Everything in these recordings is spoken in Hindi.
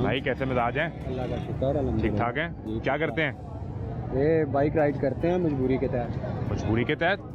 भाई कैसे मिजाज हैं? अल्लाह का शुक्र, ठीक ठाक हैं। क्या करते हैं? ये बाइक राइड करते हैं मजबूरी के तहत। मजबूरी के तहत?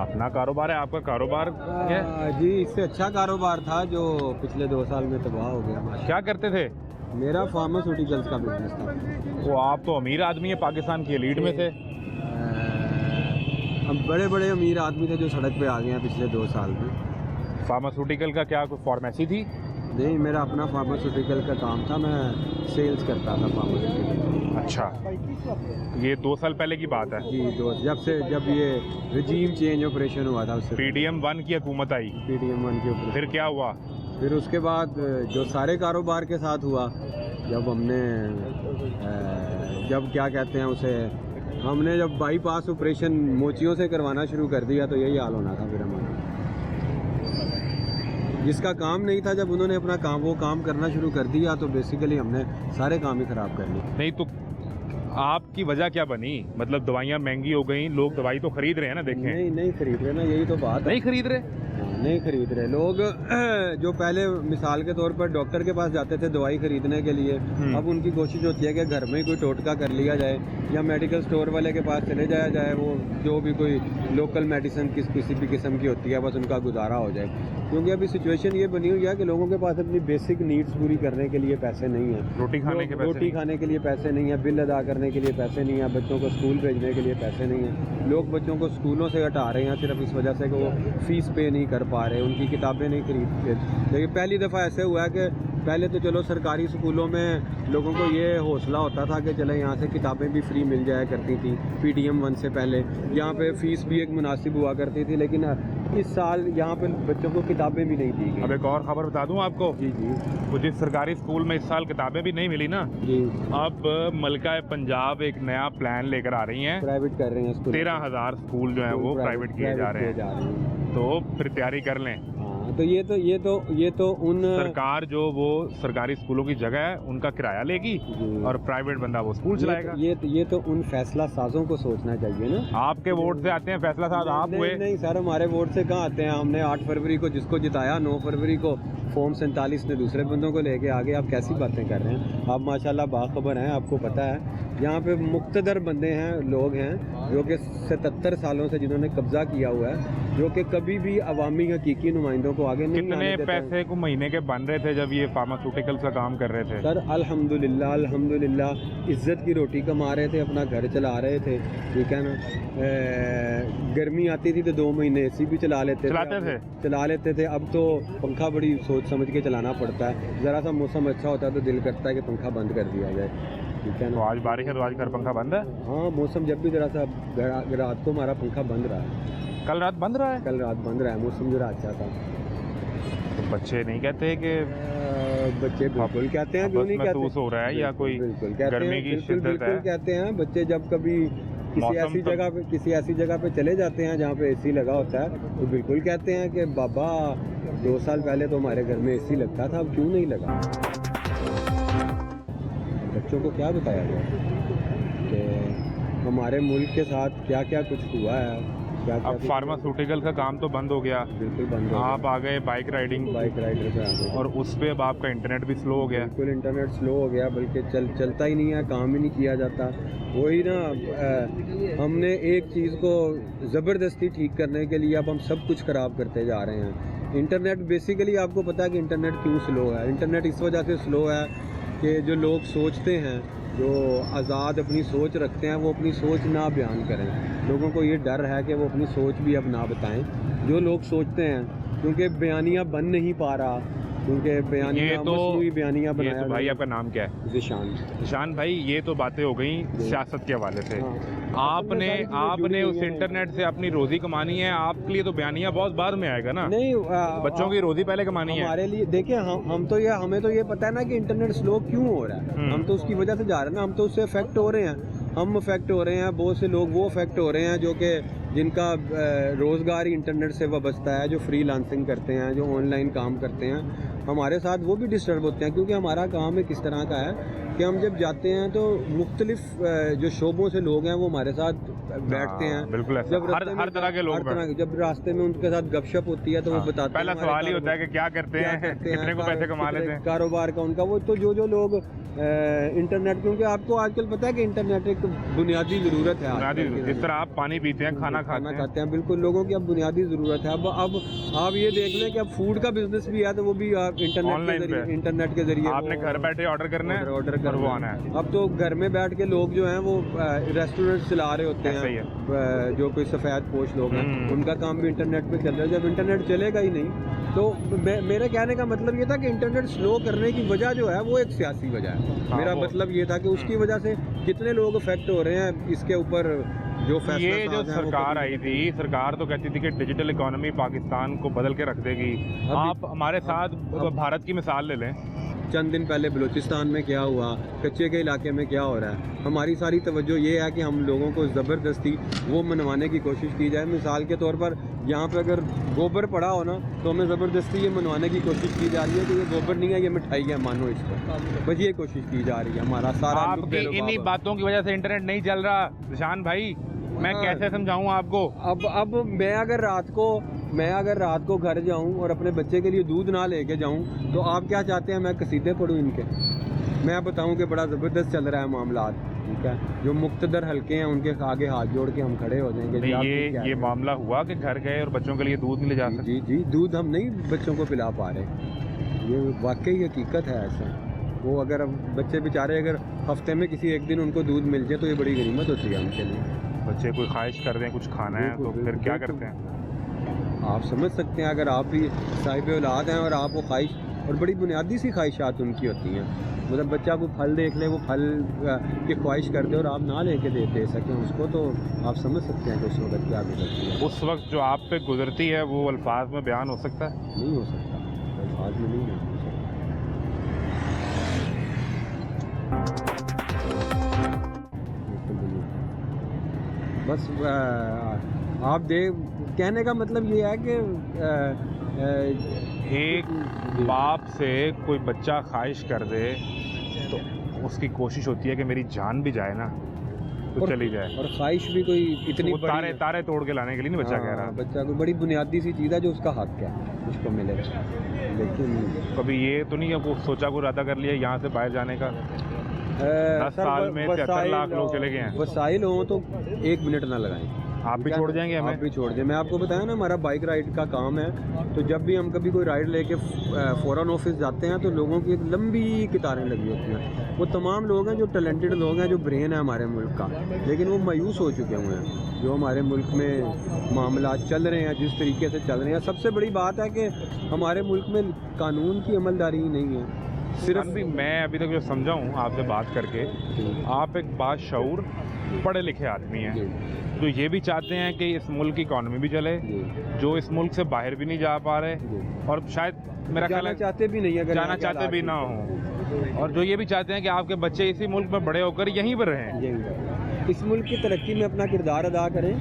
अपना कारोबार है आपका? कारोबार है जी, इससे अच्छा कारोबार था जो पिछले 2 साल में तबाह हो गया। क्या करते थे? मेरा फार्मास्यूटिकल्स का बिजनेस था। वो आप तो अमीर आदमी है, पाकिस्तान की एलीट में थे। अब बड़े बड़े अमीर आदमी थे जो सड़क पे आ गए हैं पिछले 2 साल में। फार्मास्यूटिकल का क्या कोई फार्मेसी थी? नहीं, मेरा अपना फार्मास्यूटिकल का काम था, मैं सेल्स करता था फार्मास्यूटिकल। अच्छा, ये 2 साल पहले की बात है जी, जब ये रजीम चेंज ऑपरेशन हुआ था उससे PDM 1 की हुकूमत आई। PDM 1 के ऊपर फिर क्या हुआ? फिर उसके बाद जो सारे कारोबार के साथ हुआ, जब हमने जब क्या कहते हैं उसे, हमने जब बाईपास ऑपरेशन मोचियों से करवाना शुरू कर दिया तो यही हाल होना था फिर हमारा। जिसका काम नहीं था, जब उन्होंने अपना वो काम करना शुरू कर दिया तो बेसिकली हमने सारे काम ही खराब कर लिए। नहीं तो आपकी वजह क्या बनी? मतलब दवाइयाँ महंगी हो गई, लोग दवाई तो खरीद रहे हैं ना। देखें, नहीं खरीद रहे ना, यही तो बात है। नहीं खरीद रहे? नहीं खरीद रहे लोग। जो पहले मिसाल के तौर पर डॉक्टर के पास जाते थे दवाई खरीदने के लिए, अब उनकी कोशिश होती है कि घर में ही कोई टोटका कर लिया जाए या मेडिकल स्टोर वाले के पास चले जाया जाए, वो जो भी कोई लोकल मेडिसिन किसी भी किस्म की होती है, बस उनका गुजारा हो जाए। क्योंकि अभी सिचुएशन ये बनी हुई है कि लोगों के पास अपनी बेसिक नीड्स पूरी करने के लिए पैसे नहीं है। रोटी खाने के लिए पैसे नहीं है, बिल अदा करने के लिए पैसे नहीं है, बच्चों को स्कूल भेजने के लिए पैसे नहीं है। लोग बच्चों को स्कूलों से हटा रहे हैं सिर्फ इस वजह से कि वो फीस पे नहीं कर पा रहे, उनकी किताबें नहीं खरीदते। लेकिन पहली दफ़ा ऐसे हुआ है कि पहले तो चलो सरकारी स्कूलों में लोगों को ये हौसला होता था कि चले यहाँ से किताबें भी फ्री मिल जाया करती थी। PDM 1 से पहले यहाँ पे फीस भी एक मुनासिब हुआ करती थी, लेकिन इस साल यहाँ पे बच्चों को किताबें भी नहीं दी गई। अब एक और खबर बता दूं आपको। जी तो जिस सरकारी स्कूल में इस साल किताबें भी नहीं मिली ना जी, अब मलका पंजाब एक नया प्लान लेकर आ रही हैं। प्राइवेट कर रहे हैं स्कूल। 13,000 स्कूल जो है वो प्राइवेट किए जा रहे हैं। तो फिर तैयारी कर लें। तो ये तो उन सरकार जो वो सरकारी स्कूलों की जगह है उनका किराया लेगी और प्राइवेट बंदा वो स्कूल चलाएगा। ये तो उन फैसला साजों को सोचना चाहिए ना। आपके वोट से आते हैं फैसला साज आप हुए? नहीं सर, हमारे वोट से कहाँ आते हैं। हमने 8 फरवरी को जिसको जिताया, 9 फरवरी को फॉर्म 47 ने दूसरे बंदों को लेके आगे। आप कैसी बातें कर रहे हैं? आप माशाल्लाह बाखबर हैं, आपको पता है यहाँ पे मुक्तदर बंदे हैं, लोग हैं जो कि 77 सालों से जिन्होंने कब्जा किया हुआ है, जो कि कभी भी अवामी हकीकी नुमाइंदों को आगे नहीं आने देते। कितने पैसे को महीने के बन रहे थे जब ये फार्मास्यूटिकल्स का काम कर रहे थे? सर अल्हम्दुलिल्लाह इज्जत की रोटी कमा रहे थे, अपना घर चला रहे थे, ठीक है ना। गर्मी आती थी तो 2 महीने AC भी चला लेते थे। अब तो पंखा बड़ी सोच समझ के चलाना पड़ता है। ज़रा सा मौसम अच्छा होता है तो दिल करता है कि पंखा बंद कर दिया जाए, ठीक है ना। तो आज बारिश है तो आज घर पंखा बंद है? हाँ, मौसम जब भी ज़रा सा रात को हमारा पंखा बंद रहा है। कल रात बंद रहा है? कल रात बंद रहा है, मौसम जरा अच्छा था। तो बच्चे नहीं कहते कि बच्चे बिल्कुल कहते हैं, क्यों नहीं कहते? महसूस हो रहा है या कोई गर्मी की शिद्दत है? कहते हैं बच्चे। जब कभी किसी ऐसी जगह पे चले जाते हैं जहाँ पे AC लगा होता है तो बिल्कुल कहते हैं कि बाबा 2 साल पहले तो हमारे घर में AC लगता था, अब क्यों नहीं लगा। बच्चों को क्या बताया जाए कि हमारे मुल्क के साथ क्या क्या कुछ हुआ है। अब फार्मास्यूटिकल का काम तो बंद हो गया, बिल्कुल बंद हो गया। आप आ गए बाइक राइडर पे आ गए और उस पे अब आपका इंटरनेट भी स्लो हो गया। बिल्कुल इंटरनेट स्लो हो गया, बल्कि चलता ही नहीं है, काम ही नहीं किया जाता। वही ना, हमने एक चीज़ को ज़बरदस्ती ठीक करने के लिए अब हम सब कुछ ख़राब करते जा रहे हैं। इंटरनेट बेसिकली आपको पता है कि इंटरनेट क्यों स्लो है? इंटरनेट इस वजह से स्लो है कि जो लोग सोचते हैं, जो आज़ाद अपनी सोच रखते हैं, वो अपनी सोच ना बयान करें। लोगों को ये डर है कि वो अपनी सोच भी अब ना बताएं जो लोग सोचते हैं, क्योंकि बयानिया बन नहीं पा रहा, क्योंकि बयानिया बनाया। तो भाई आपका नाम क्या है? जिशान भाई, ये तो बातें हो गई सियासत के हवाले से। आपने उस इंटरनेट से अपनी रोजी कमानी है, आपके लिए तो बयानिया बहुत बाद में आएगा ना। नहीं, बच्चों की रोजी पहले कमानी है। हमारे लिए देखिए, हमें तो ये पता है ना कि इंटरनेट स्लो क्यों हो रहा है। हम तो उसकी वजह से जा रहे हैं ना, हम तो उससे अफेक्ट हो रहे हैं। हम अफेक्ट हो रहे हैं, बहुत से लोग वो अफेक्ट हो रहे हैं जो कि जिनका रोज़गार ही इंटरनेट से वाबस्ता है, जो फ्रीलांसिंग करते हैं, जो ऑनलाइन काम करते हैं, हमारे साथ वो भी डिस्टर्ब होते हैं। क्योंकि हमारा काम एक किस तरह का है कि हम जब जाते हैं तो मुख्तलिफ जो शोबों से लोग हैं वो हमारे साथ बैठते हैं। बिल्कुल ऐसा, जब हर तरह के लोग, जब रास्ते में उनके साथ गपशप होती है तो वो बताते हैं। पहला सवाल ही होता है कि क्या करते हैं, कितने को पैसे कमा लेते हैं, कारोबार का उनका। वो तो जो लोग इंटरनेट, क्योंकि आपको आजकल पता है कि इंटरनेट एक बुनियादी ज़रूरत है, जिस तरह आप पानी पीते हैं, खाना खाते हैं, बिल्कुल लोगों की अब बुनियादी ज़रूरत है। अब आप ये देख लें कि अब फूड का बिजनेस भी है तो वो भी आप इंटरनेट के जरिए आपने घर बैठे ऑर्डर करना है, ऑर्डर वो आना है। अब तो घर में बैठ के लोग जो हैं वो रेस्टोरेंट चला रहे होते हैं, जो कोई सफ़ेद पोश लोग हैं, उनका काम भी इंटरनेट पे चल रहा है। जब इंटरनेट चलेगा ही नहीं तो मेरे कहने का मतलब ये था कि इंटरनेट स्लो करने की वजह जो है वो एक सियासी वजह है। मेरा मतलब ये था कि उसकी वजह से कितने लोग अफेक्ट हो रहे हैं, इसके ऊपर जो फैसला ये जो सरकार आई थी, सरकार तो कहती थी कि डिजिटल इकोनॉमी पाकिस्तान को बदल के रख देगी। आप हमारे साथ भारत की मिसाल ले लें, चंद दिन पहले बलूचिस्तान में क्या हुआ, कच्चे के इलाके में क्या हो रहा है। हमारी सारी तवज्जो ये है कि हम लोगों को ज़बरदस्ती वो मनवाने की कोशिश की जाए। मिसाल के तौर पर यहाँ पे अगर गोबर पड़ा हो ना तो हमें ज़बरदस्ती ये मनवाने की कोशिश की जा रही है कि ये गोबर नहीं है, ये मिठाई है, मानो इसको। बस ये कोशिश की जा रही है। हमारा सारा आपकी इन्हीं बातों की वजह से इंटरनेट नहीं चल रहा निशान भाई, मैं कैसे समझाऊं आपको। अब मैं अगर रात को घर जाऊं और अपने बच्चे के लिए दूध ना लेके जाऊं तो आप क्या चाहते हैं मैं कसीदे पढ़ूं इनके? मैं बताऊं कि बड़ा ज़बरदस्त चल रहा है मामला, ठीक है। जो मुक्तदर हल्के हैं उनके आगे हाथ जोड़ के हम खड़े हो जाएंगे। ये मामला हुआ कि घर गए और बच्चों के लिए दूध नहीं ले जा सकते। जी, दूध हम नहीं बच्चों को पिला पा रहे, ये वाकई हकीकत है ऐसा। वो अगर बच्चे बेचारे अगर हफ्ते में किसी एक दिन उनको दूध मिल जाए तो ये बड़ी गनीमत होती है उनके लिए। बच्चे कोई ख्वाहिश कर दें कुछ खाना है तो फिर क्या करते हैं? आप समझ सकते हैं, अगर आप भी साहिब औलाद हैं और आप वो ख्वाहिश, और बड़ी बुनियादी सी ख्वाहिशात उनकी होती हैं, मतलब बच्चा को फल देख ले, वो फल की ख्वाहिश कर दे और आप ना लेके दे सकें उसको, तो आप समझ सकते हैं कि उस वक्त क्या गुजरती है। उस वक्त जो आप पे गुजरती है वो अल्फाज में बयान हो सकता है? नहीं हो सकता, अल्फाज में नहीं हो सकता। बस आप कहने का मतलब ये है कि एक बाप से कोई बच्चा ख्वाहिश कर दे तो उसकी कोशिश होती है कि मेरी जान भी जाए ना तो चली जाए। और ख्वाहिश भी कोई इतनी तारे तोड़ के लाने के लिए नहीं बच्चा कह रहा। बच्चा कोई बड़ी बुनियादी सी चीज़ है जो उसका हक है, उसको मिले। लेकिन कभी ये तो नहीं है वो सोचा को इरादा कर लिया यहाँ से बाहर जाने का? 10 साल में 73 लाख लोग चले गए हैं। वसाइल हो तो 1 मिनट ना लगाएं। आप भी छोड़ जाएंगे हमें? आप भी छोड़ दें। मैं आपको बताया ना, हमारा बाइक राइड का काम है, तो जब भी हम कभी कोई राइड लेके फ़ौरन ऑफिस जाते हैं तो लोगों की एक लंबी कतारें लगी होती हैं। वो तमाम लोग हैं जो टैलेंटेड लोग हैं, जो ब्रेन है हमारे मुल्क का, लेकिन वो मायूस हो चुके हुए हैं। जो हमारे मुल्क में मामला चल रहे हैं, जिस तरीके से चल रहे हैं, सबसे बड़ी बात है कि हमारे मुल्क में कानून की अमलदारी ही नहीं है। सिर्फ भी मैं अभी तक जो समझा हूँ आपसे बात करके, आप एक बाशऊर पढ़े लिखे आदमी हैं तो ये भी चाहते हैं कि इस मुल्क की इकॉनमी भी चले, जो इस मुल्क से बाहर भी नहीं जा पा रहे और शायद मेरा ख्याल है चाहते भी नहीं, अगर जाना चाहते भी ना हो, और जो ये भी चाहते हैं कि आपके बच्चे इसी मुल्क में बड़े होकर यहीं पर रहें, इस मुल्क की तरक्की में अपना किरदार अदा करें।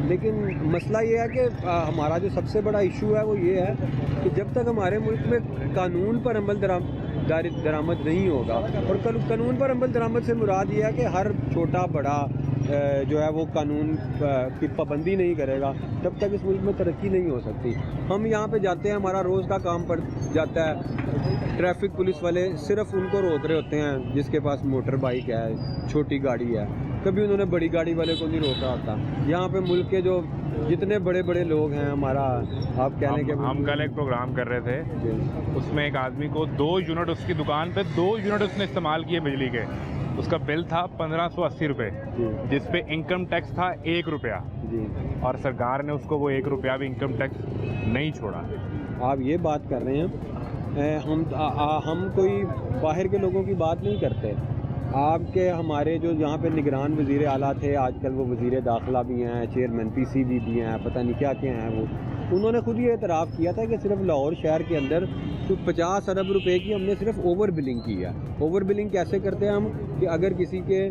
लेकिन मसला ये है कि हमारा जो सबसे बड़ा इशू है वो ये है कि जब तक हमारे मुल्क में कानून पर अमल दरामद नहीं होगा, और कानून पर अमल दरामद से मुराद ये है कि हर छोटा बड़ा जो है वो कानून की पाबंदी नहीं करेगा, तब तक इस मुल्क में तरक्की नहीं हो सकती। हम यहाँ पे जाते हैं, हमारा रोज़ का काम पड़ जाता है, ट्रैफिक पुलिस वाले सिर्फ उनको रोक रहे होते हैं जिसके पास मोटर बाइक है, छोटी गाड़ी है, कभी उन्होंने बड़ी गाड़ी वाले को नहीं रोका होता। यहाँ पे मुल्क के जो जितने बड़े बड़े लोग हैं हमारा, आप कहने के हम कल एक प्रोग्राम कर रहे थे, उसमें एक आदमी को 2 यूनिट उसकी दुकान पे 2 यूनिट उसने इस्तेमाल किए बिजली के, उसका बिल था 1580 रुपये, जिस पे इनकम टैक्स था 1 रुपया, और सरकार ने उसको वो 1 रुपया भी इनकम टैक्स नहीं छोड़ा। आप ये बात कर रहे हैं, हम कोई बाहर के लोगों की बात नहीं करते। आपके हमारे जो यहाँ पे निगरान वज़ीर आला थे, आजकल वो वज़ीर दाखिला भी हैं, चेयरमैन PCB भी हैं, पता नहीं क्या क्या हैं वो, उन्होंने खुद ये एतराफ़ किया था कि सिर्फ लाहौर शहर के अंदर तो 50 अरब रुपए की हमने सिर्फ ओवर बिलिंग की है। ओवर बिलिंग कैसे करते हैं हम, कि अगर किसी के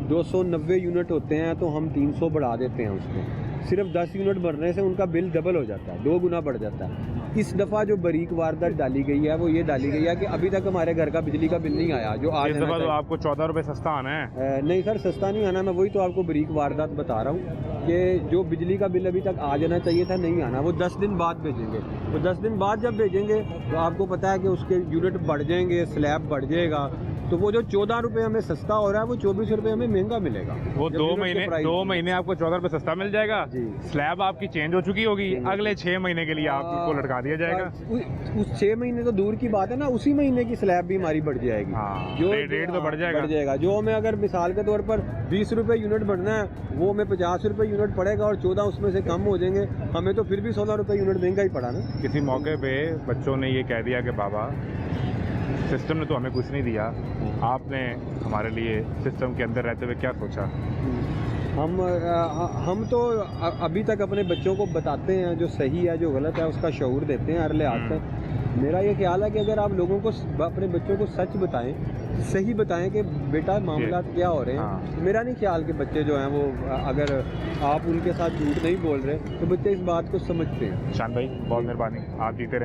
290 यूनिट होते हैं तो हम 300 बढ़ा देते हैं उसको। सिर्फ 10 यूनिट बढ़ने से उनका बिल डबल हो जाता है, 2 गुना बढ़ जाता है। इस दफ़ा जो बारीक वारदात डाली गई है वो ये डाली गई है कि अभी तक हमारे घर का बिजली का बिल नहीं आया, जो आज इस दफ़ा तो आपको 14 रुपये सस्ता आना है। नहीं सर, सस्ता नहीं आना, मैं वही तो आपको बारीक वारदात बता रहा हूँ कि जो बिजली का बिल अभी तक आ जाना चाहिए था नहीं आना, वो 10 दिन बाद भेजेंगे। वो 10 दिन बाद जब भेजेंगे तो आपको पता है कि उसके यूनिट बढ़ जाएंगे, स्लैब बढ़ जाएगा, तो वो जो 14 रुपये हमें सस्ता हो रहा है वो 24 रुपये हमें महंगा मिलेगा। वो जब 2 यूनिट महीने के प्राइस 2 महीने आपको 14 रुपये सस्ता मिल जाएगा। जी। स्लैब आपकी चेंज हो चुकी होगी, अगले 6 महीने के लिए आपको लटका दिया जाएगा। उस 6 महीने तो दूर की बात है ना, उसी महीने की स्लैब भी हमारी बढ़ जाएगी। हाँ, जो रेट तो बढ़ जाएगा। जो हमें अगर मिसाल के तौर पर 20 रुपये यूनिट बढ़ना है, वो हमें 50 रुपये यूनिट पड़ेगा और 14 उसमें से कम हो जाएंगे, हमें तो फिर भी 16 रुपये यूनिट महंगा ही पड़ा ना। किसी मौके पे बच्चों ने ये कह दिया कि बाबा सिस्टम ने तो हमें कुछ नहीं दिया, आपने हमारे लिए सिस्टम के अंदर रहते हुए क्या सोचा? हम तो अभी तक अपने बच्चों को बताते हैं जो सही है जो गलत है उसका शऊर देते हैं हर लिहाज से। मेरा ये ख्याल है कि अगर आप लोगों को अपने बच्चों को सच बताएं, सही बताएं कि बेटा मामलात क्या हो रहे हैं। हाँ। मेरा नहीं ख्याल कि बच्चे जो हैं वो अगर आप उनके साथ झूठ नहीं बोल रहे तो बच्चे इस बात को समझते हैं। शान भाई बहुत मेहरबानी, आप जीते रहें।